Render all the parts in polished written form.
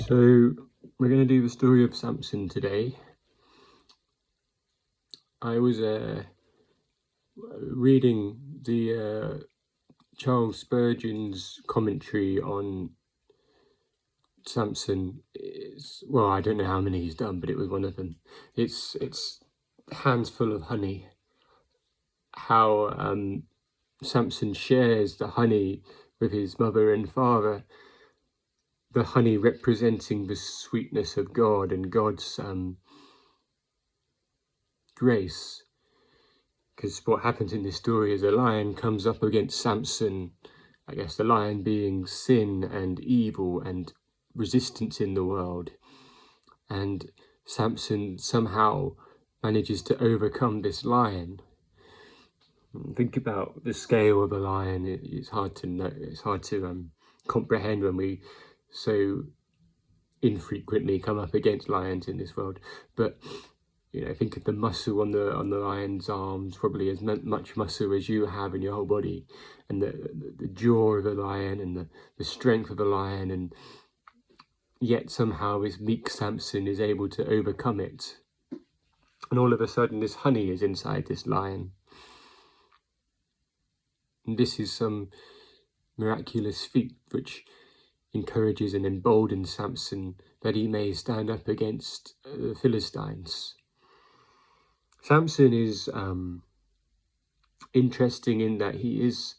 So we're going to do the story of Samson today. I was reading the Charles Spurgeon's commentary on Samson. Well, I don't know how many he's done, but it was one of them. It's hands full of honey. How Samson shares the honey with his mother and father. The honey representing the sweetness of God and God's grace. Because what happens in this story is a lion comes up against Samson. I guess the lion being sin and evil and resistance in the world. And Samson somehow manages to overcome this lion. Think about the scale of a lion. It's hard to know. It's hard to comprehend when we so infrequently come up against lions in this world. But you know, think of the muscle on the lion's arms, probably as much muscle as you have in your whole body, and the jaw of the lion and the strength of the lion, and yet somehow this meek Samson is able to overcome it. And all of a sudden this honey is inside this lion. And this is some miraculous feat which encourages and emboldens Samson that he may stand up against the Philistines. Samson is interesting in that his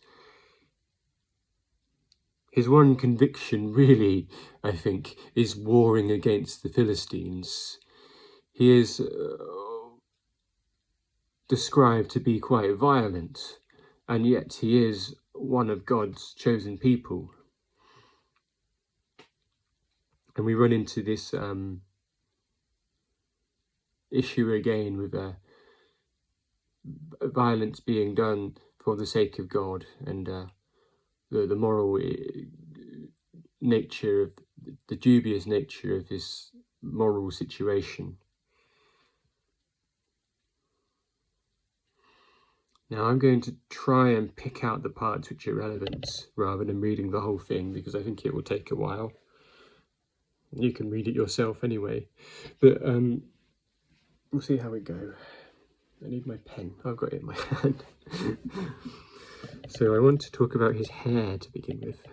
one conviction really, I think, is warring against the Philistines. He is described to be quite violent, and yet he is one of God's chosen people. And we run into this issue again with violence being done for the sake of God, and the moral nature of the dubious nature of this moral situation. Now I'm going to try and pick out the parts which are relevant rather than reading the whole thing, because I think it will take a while. You can read it yourself anyway, but we'll see how we go. I need my pen. I've got it in my hand. So I want to talk about his hair to begin with.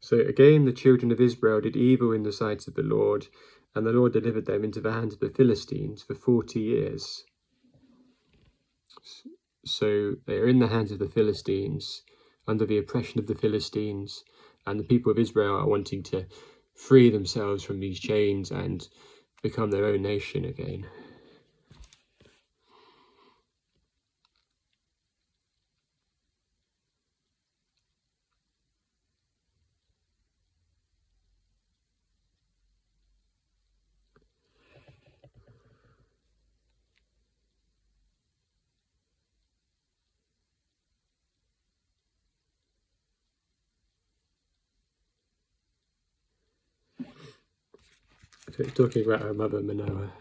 So again, the children of Israel did evil in the sight of the Lord, and the Lord delivered them into the hands of the Philistines for 40 years. So they are in the hands of the Philistines, under the oppression of the Philistines, and the people of Israel are wanting to free themselves from these chains and become their own nation again. So it's talking about her mother Manoah.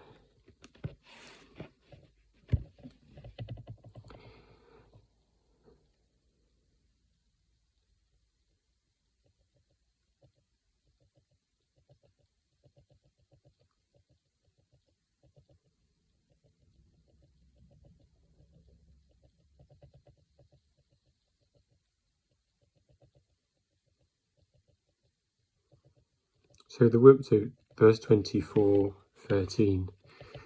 So verse 24:13.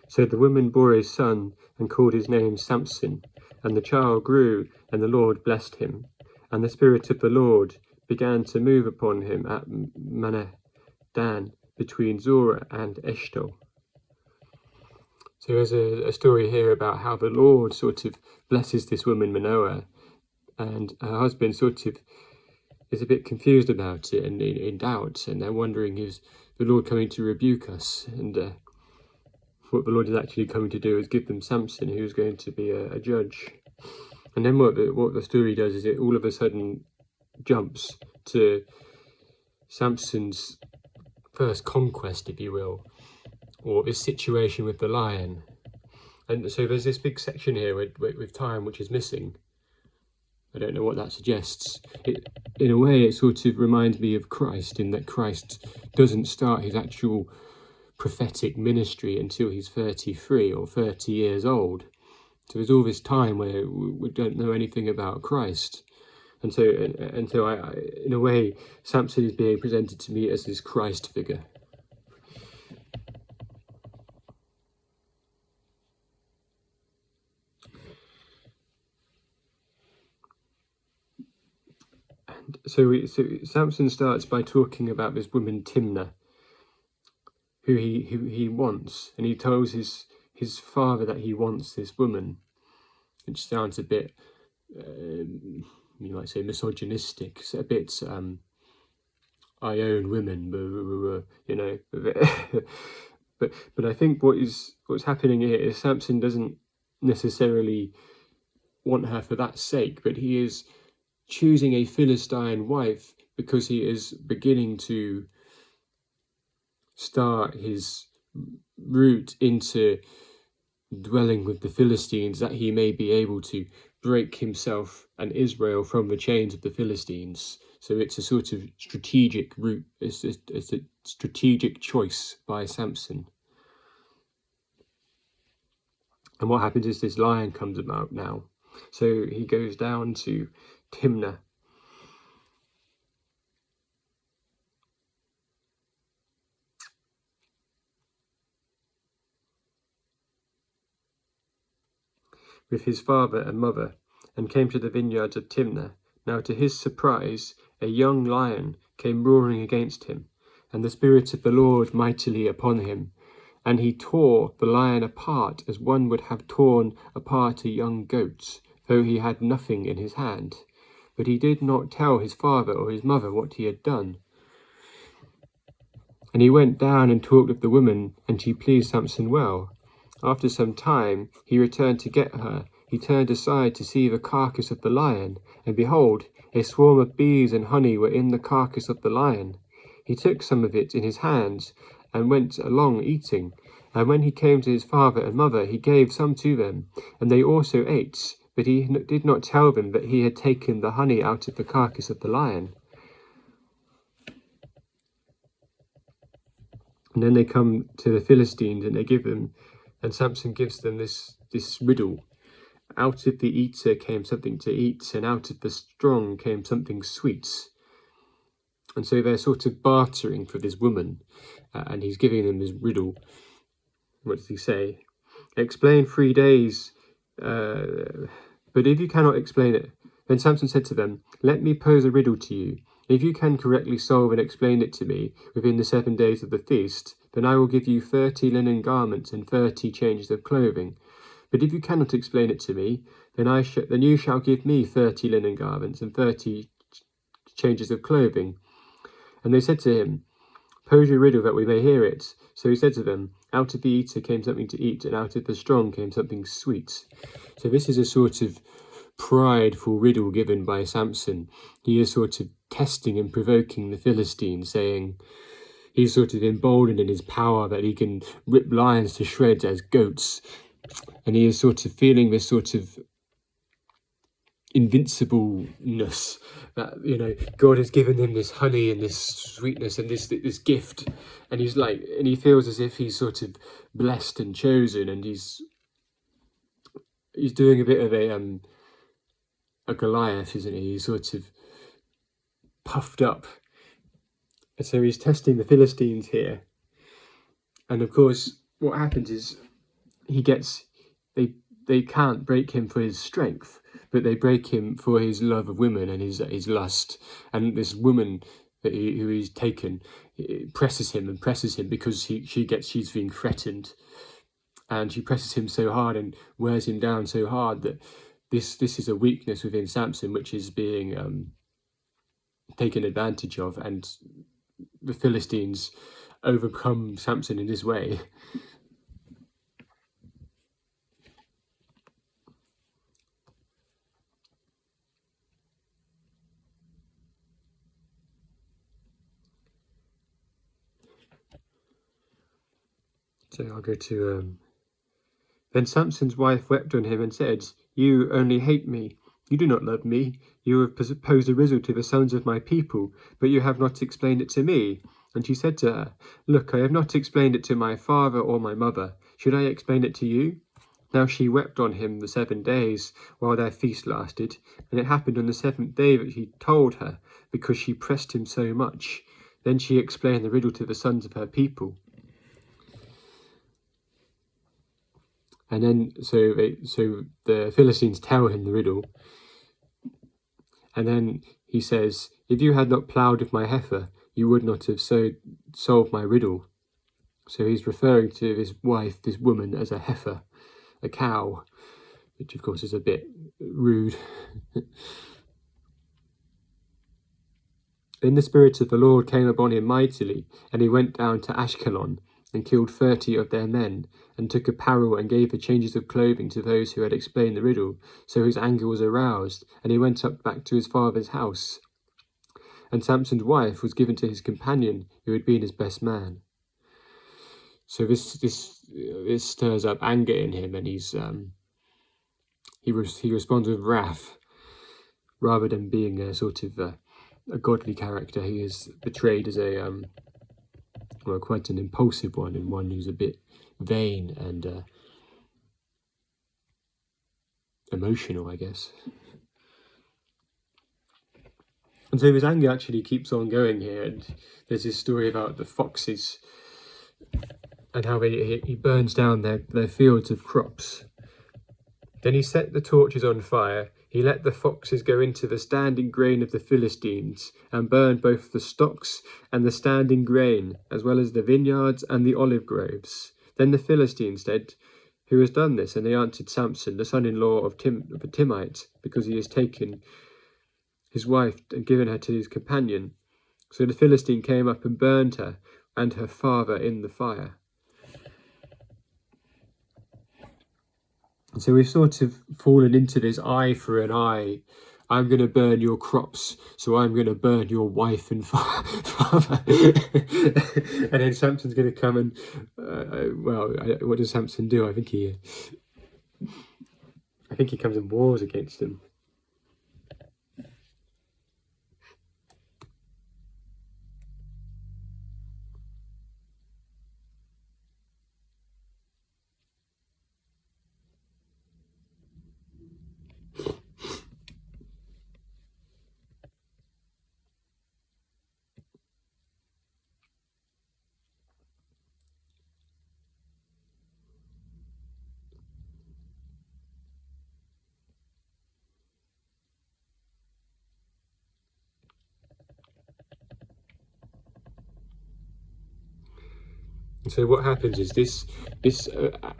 So the woman bore a son and called his name Samson, and the child grew, and the Lord blessed him. And the Spirit of the Lord began to move upon him at Manadan, between Zorah and Eshtaol. So there's a story here about how the Lord sort of blesses this woman Manoah, and her husband sort of is a bit confused about it and in doubt, and they're wondering, is the Lord coming to rebuke us? And what the Lord is actually coming to do is give them Samson, who's going to be a judge. And then what the story does is it all of a sudden jumps to Samson's first conquest, if you will, or his situation with the lion. And so there's this big section here with time which is missing. I don't know what that suggests. In a way, it sort of reminds me of Christ, in that Christ doesn't start his actual prophetic ministry until he's 33 or 30 years old. So there's all this time where we don't know anything about Christ. And so in a way, Samson is being presented to me as this Christ figure. And so Samson starts by talking about this woman Timnah, who he wants, and he tells his father that he wants this woman, which sounds a bit, you might say, misogynistic. It's a bit, I own women, you know. but I think what's happening here is Samson doesn't necessarily want her for that sake, but he is choosing a Philistine wife because he is beginning to start his route into dwelling with the Philistines, that he may be able to break himself and Israel from the chains of the Philistines. So it's a sort of strategic route, it's a strategic choice by Samson. And what happens is this lion comes about now. So he goes down to Timnah. With his father and mother, and came to the vineyards of Timnah. Now to his surprise, a young lion came roaring against him, and the Spirit of the Lord mightily upon him. And he tore the lion apart as one would have torn apart a young goat, though he had nothing in his hand. But he did not tell his father or his mother what he had done. And he went down and talked with the woman, and she pleased Samson well. After some time he returned to get her. He turned aside to see the carcass of the lion, and behold, a swarm of bees and honey were in the carcass of the lion. He took some of it in his hands, and went along eating. And when he came to his father and mother, he gave some to them, and they also ate. But he did not tell them that he had taken the honey out of the carcass of the lion. And then they come to the Philistines, and they give them, and Samson gives them this riddle. Out of the eater came something to eat, and out of the strong came something sweet. And so they're sort of bartering for this woman, and he's giving them this riddle. What does he say? Explain 3 days, but if you cannot explain it, then Samson said to them, let me pose a riddle to you. If you can correctly solve and explain it to me within the 7 days of the feast, then I will give you 30 linen garments and 30 changes of clothing. But if you cannot explain it to me, then you shall give me 30 linen garments and 30 changes of clothing. And they said to him, pose your riddle that we may hear it. So he said to them, out of the eater came something to eat, and out of the strong came something sweet. So this is a sort of prideful riddle given by Samson. He is sort of testing and provoking the Philistines, saying he's sort of emboldened in his power that he can rip lions to shreds as goats. And he is sort of feeling this sort of invincibleness that, you know, God has given him this honey and this sweetness and this gift, and he feels as if he's sort of blessed and chosen, and he's doing a bit of a Goliath, isn't he? He's sort of puffed up, and so he's testing the Philistines here. And of course, what happens is they can't break him for his strength, but they break him for his love of women and his lust. And this woman who he's taken presses him because she's being threatened, and she presses him so hard and wears him down so hard that this is a weakness within Samson, which is being taken advantage of, and the Philistines overcome Samson in this way. So I'll go to... Then Samson's wife wept on him and said, you only hate me, You do not love me. You have posed a riddle to the sons of my people, but you have not explained it to me. And she said to her, Look, I have not explained it to my father or my mother. Should I explain it to you? Now she wept on him the 7 days while their feast lasted, and it happened on the 7th day that he told her, because she pressed him so much. Then she explained the riddle to the sons of her people. And then, so the Philistines tell him the riddle. And then he says, If you had not ploughed with my heifer, you would not have solved my riddle. So he's referring to his wife, this woman, as a heifer, a cow, which of course is a bit rude. Then the Spirit of the Lord came upon him mightily, and he went down to Ashkelon, and killed 30 of their men, and took apparel and gave the changes of clothing to those who had explained the riddle. So his anger was aroused, and he went up back to his father's house. And Samson's wife was given to his companion, who had been his best man. So this stirs up anger in him, and he responds with wrath, rather than being a sort of a godly character. He is portrayed as quite an impulsive one, and one who's a bit vain and emotional, I guess. And so his anger actually keeps on going here, and there's this story about the foxes and how he burns down their fields of crops. Then he set the torches on fire. He let the foxes go into the standing grain of the Philistines, and burned both the stocks and the standing grain, as well as the vineyards and the olive groves. Then the Philistines said, Who has done this? And they answered, Samson, the son-in-law of the Timite, because he has taken his wife and given her to his companion. So the Philistine came up and burned her and her father in the fire. So we've sort of fallen into this eye for an eye. I'm going to burn your crops, so I'm going to burn your wife and father. And then Samson's going to come and, what does Samson do? I think he comes and wars against him. So what happens is this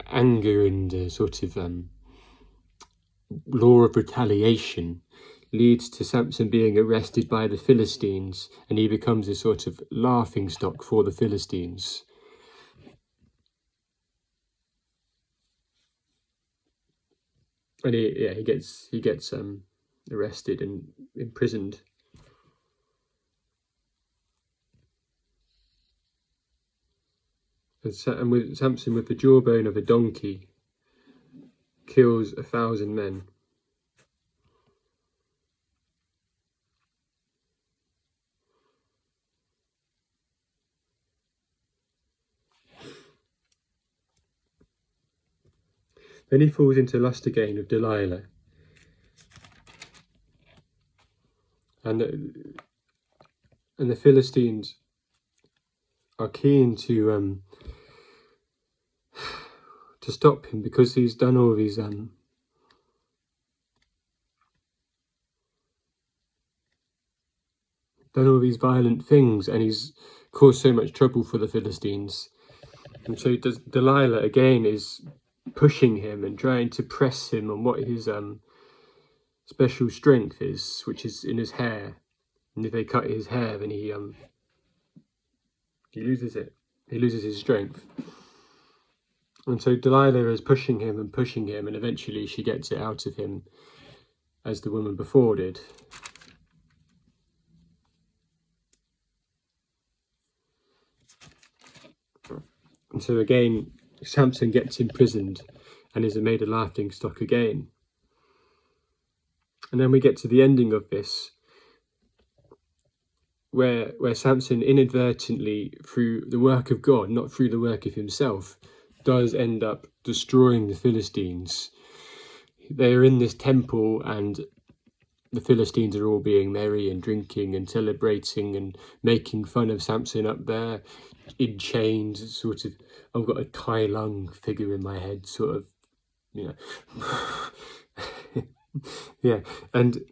anger and sort of law of retaliation leads to Samson being arrested by the Philistines, and he becomes a sort of laughingstock for the Philistines. And he gets arrested and imprisoned. And with Samson, with the jawbone of a donkey, kills 1,000 men. Then he falls into lust again with Delilah. And the Philistines are keen to stop him, because he's done all these violent things, and he's caused so much trouble for the Philistines. And so Delilah again is pushing him and trying to press him on what his special strength is, which is in his hair. And if they cut his hair, then he loses it. He loses his strength. And so Delilah is pushing him, and eventually she gets it out of him, as the woman before did. And so again, Samson gets imprisoned and is made a laughingstock again. And then we get to the ending of this, where Samson inadvertently, through the work of God, not through the work of himself, does end up destroying the Philistines. They are in this temple, and the Philistines are all being merry and drinking and celebrating and making fun of Samson up there in chains, sort of. I've got a Tai Lung figure in my head, sort of, yeah, and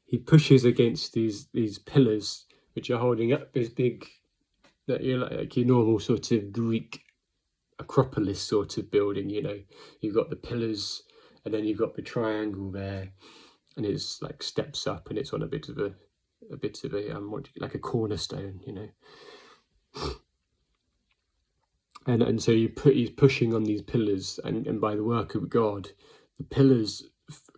he pushes against these pillars which are holding up this big, that like your normal sort of Greek Acropolis sort of building. You've got the pillars, and then you've got the triangle there, and it's like steps up, and it's on a bit of a like a cornerstone, and so he's pushing on these pillars, and by the work of God, the pillars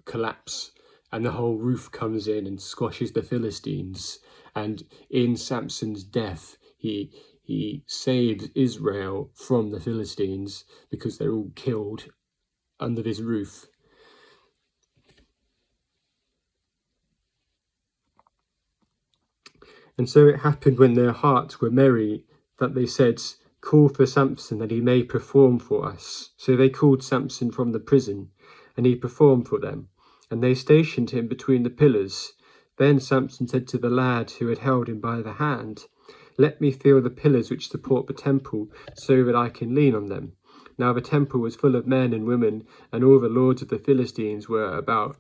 collapse, and the whole roof comes in and squashes the Philistines. And in Samson's death, he saves Israel from the Philistines, because they're all killed under this roof. And so it happened, when their hearts were merry, that they said, "Call for Samson, that he may perform for us." So they called Samson from the prison, and he performed for them. And they stationed him between the pillars. Then Samson said to the lad who had held him by the hand, "Let me feel the pillars which support the temple, so that I can lean on them." Now the temple was full of men and women, and all the lords of the Philistines were about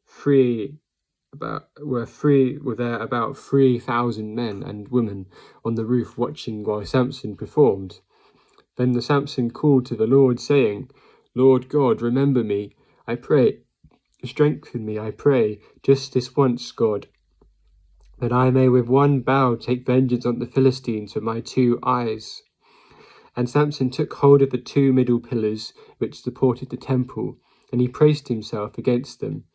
3,000 men and women on the roof, watching while Samson performed. Then the Samson called to the Lord, saying, "Lord God, remember me, I pray. Strengthen me, I pray, just this once, God, that I may with one bow take vengeance on the Philistines with my 2 eyes." And Samson took hold of the 2 middle pillars which supported the temple, and he placed himself against them,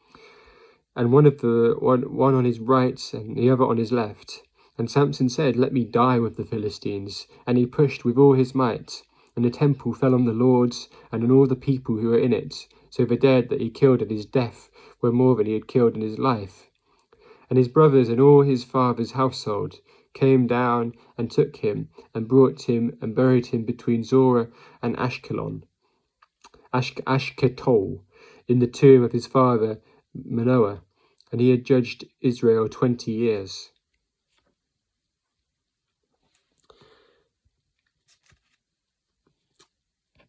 and one on his right and the other on his left. And Samson said, "Let me die with the Philistines." And he pushed with all his might, and the temple fell on the lords and on all the people who were in it. So the dead that he killed at his death were more than he had killed in his life. And his brothers and all his father's household came down and took him and brought him and buried him between Zorah and Ashkelon, Ashketol, in the tomb of his father Manoah, and he had judged Israel 20 years.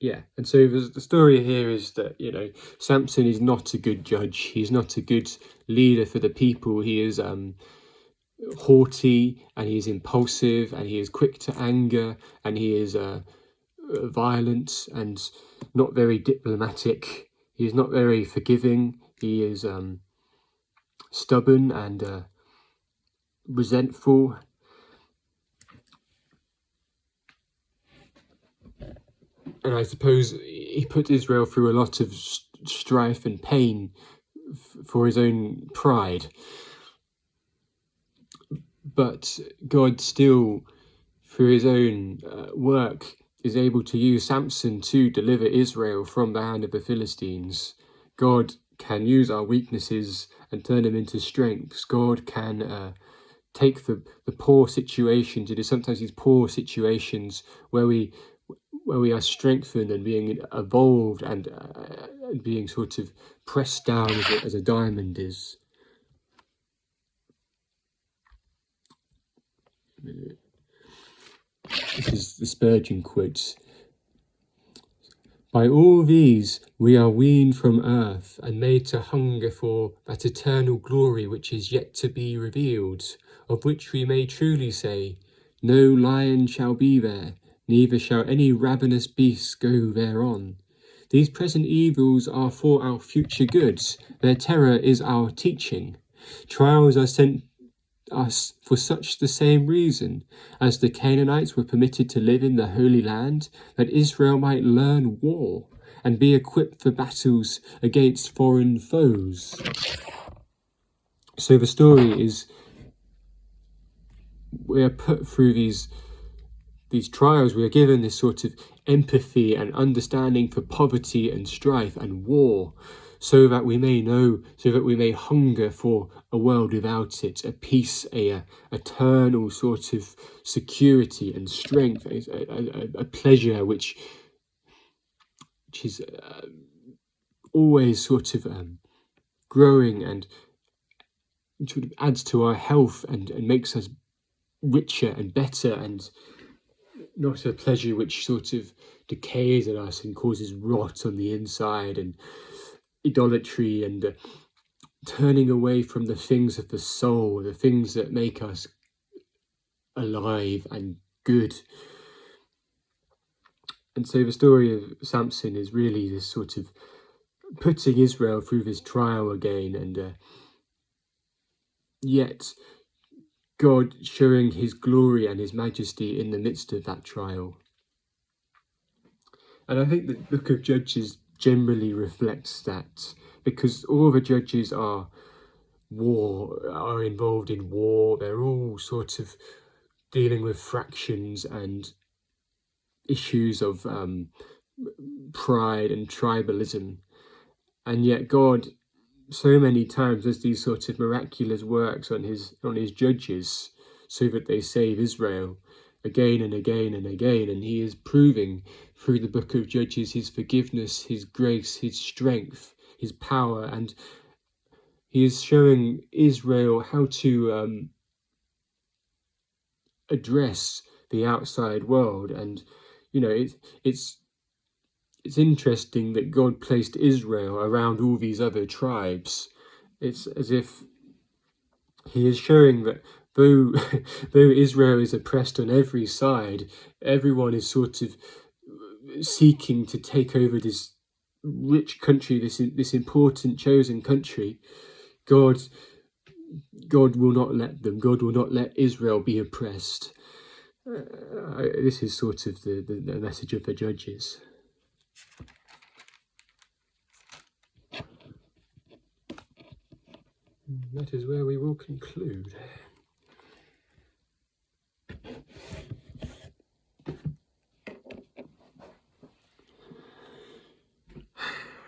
Yeah, and so the story here is that, Samson is not a good judge. He's not a good leader for the people. He is haughty, and he is impulsive, and he is quick to anger, and he is violent and not very diplomatic. He is not very forgiving. He is stubborn and resentful. And I suppose he put Israel through a lot of strife and pain for his own pride. But God still, through his own work, is able to use Samson to deliver Israel from the hand of the Philistines. God can use our weaknesses and turn them into strengths. God can take the poor situations. It is sometimes these poor situations where we are strengthened and being evolved and being sort of pressed down as a diamond is. This is the Spurgeon quote. "By all these we are weaned from earth and made to hunger for that eternal glory which is yet to be revealed, of which we may truly say, no lion shall be there, neither shall any ravenous beast go thereon. These present evils are for our future goods, their terror is our teaching. Trials are sent us for such the same reason, as the Canaanites were permitted to live in the Holy Land, that Israel might learn war and be equipped for battles against foreign foes." So the story is, we are put through these trials, we are given this sort of empathy and understanding for poverty and strife and war, so that we may know, so that we may hunger for a world without it, a peace, a eternal sort of security and strength, a pleasure which is always sort of growing and sort of adds to our health and makes us richer and better, and not a pleasure which sort of decays at us and causes rot on the inside and idolatry and turning away from the things of the soul, the things that make us alive and good. And so the story of Samson is really this sort of putting Israel through this trial again, and yet God showing his glory and his majesty in the midst of that trial. And I think the book of Judges generally reflects that, because all the judges are involved in war. They're all sort of dealing with fractions and issues of pride and tribalism. And yet God so many times does these sort of miraculous works on his judges so that they save Israel again and again and again. And he is proving through the book of Judges his forgiveness, his grace, his strength, his power, and he is showing Israel how to address the outside world. And it's interesting that God placed Israel around all these other tribes. It's as if he is showing that though Israel is oppressed on every side, everyone is sort of seeking to take over this rich country, this important chosen country. God will not let them. God will not let Israel be oppressed. This is sort of the message of the Judges. That is where we will conclude.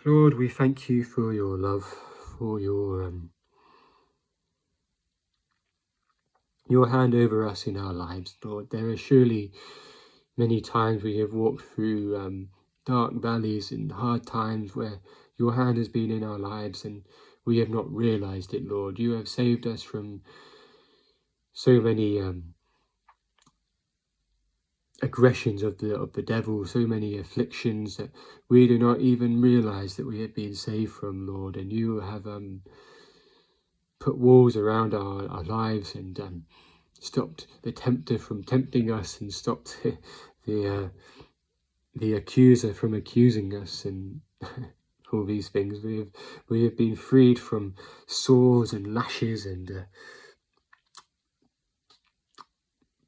Lord, we thank you for your love, for your hand over us in our lives, Lord. There are surely many times we have walked through dark valleys and hard times where your hand has been in our lives and we have not realized it, Lord. You have saved us from so many aggressions of the devil, so many afflictions that we do not even realize that we have been saved from, Lord. And you have put walls around our lives and stopped the tempter from tempting us, and stopped the accuser from accusing us, and all these things. We have been freed from swords and lashes and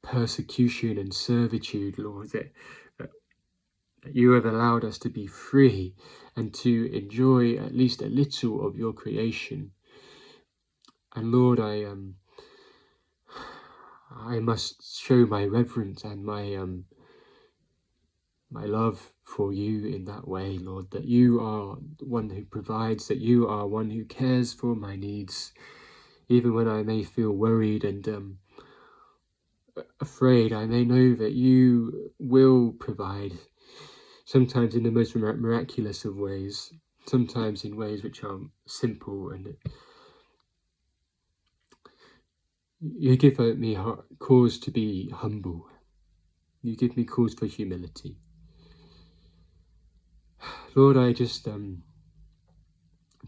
persecution and servitude, Lord, that you have allowed us to be free and to enjoy at least a little of your creation. And Lord, I must show my reverence and my love for you in that way, Lord, that you are one who provides, that you are one who cares for my needs, even when I may feel worried and afraid. I may know that you will provide, sometimes in the most miraculous of ways, sometimes in ways which are simple, and you give me cause to be humble. You give me cause for humility. Lord, I just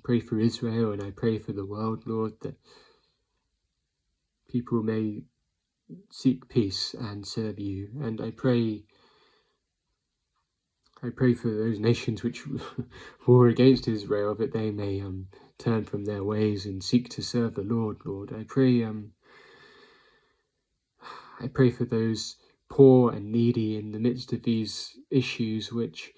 pray for Israel, and I pray for the world, Lord, that people may seek peace and serve you. And I pray for those nations which war against Israel, that they may turn from their ways and seek to serve the Lord. Lord, I pray for those poor and needy in the midst of these issues, which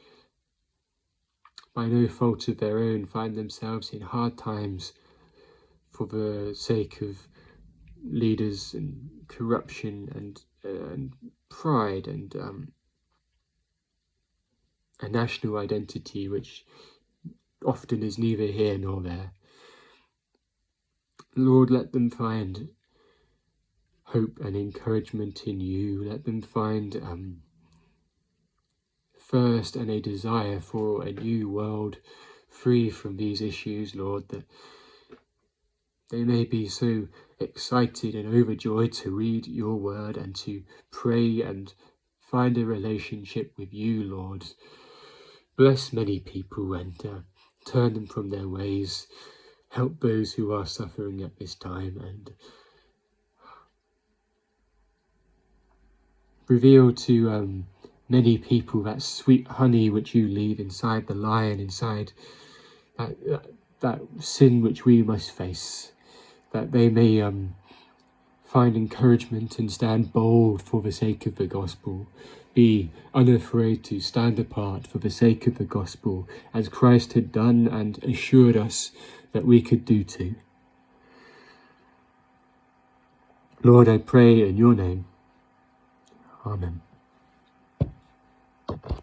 by no fault of their own find themselves in hard times for the sake of leaders and corruption and pride and a national identity which, often is neither here nor there. Lord, let them find hope and encouragement in you. Let them find thirst and a desire for a new world free from these issues, Lord, that they may be so excited and overjoyed to read your word and to pray and find a relationship with you, Lord. Bless many people and turn them from their ways. Help those who are suffering at this time, and reveal to many people that sweet honey which you leave inside the lion, inside that sin which we must face, that they may find encouragement and stand bold for the sake of the gospel. Be unafraid to stand apart for the sake of the gospel, as Christ had done and assured us that we could do too. Lord, I pray in your name. Amen.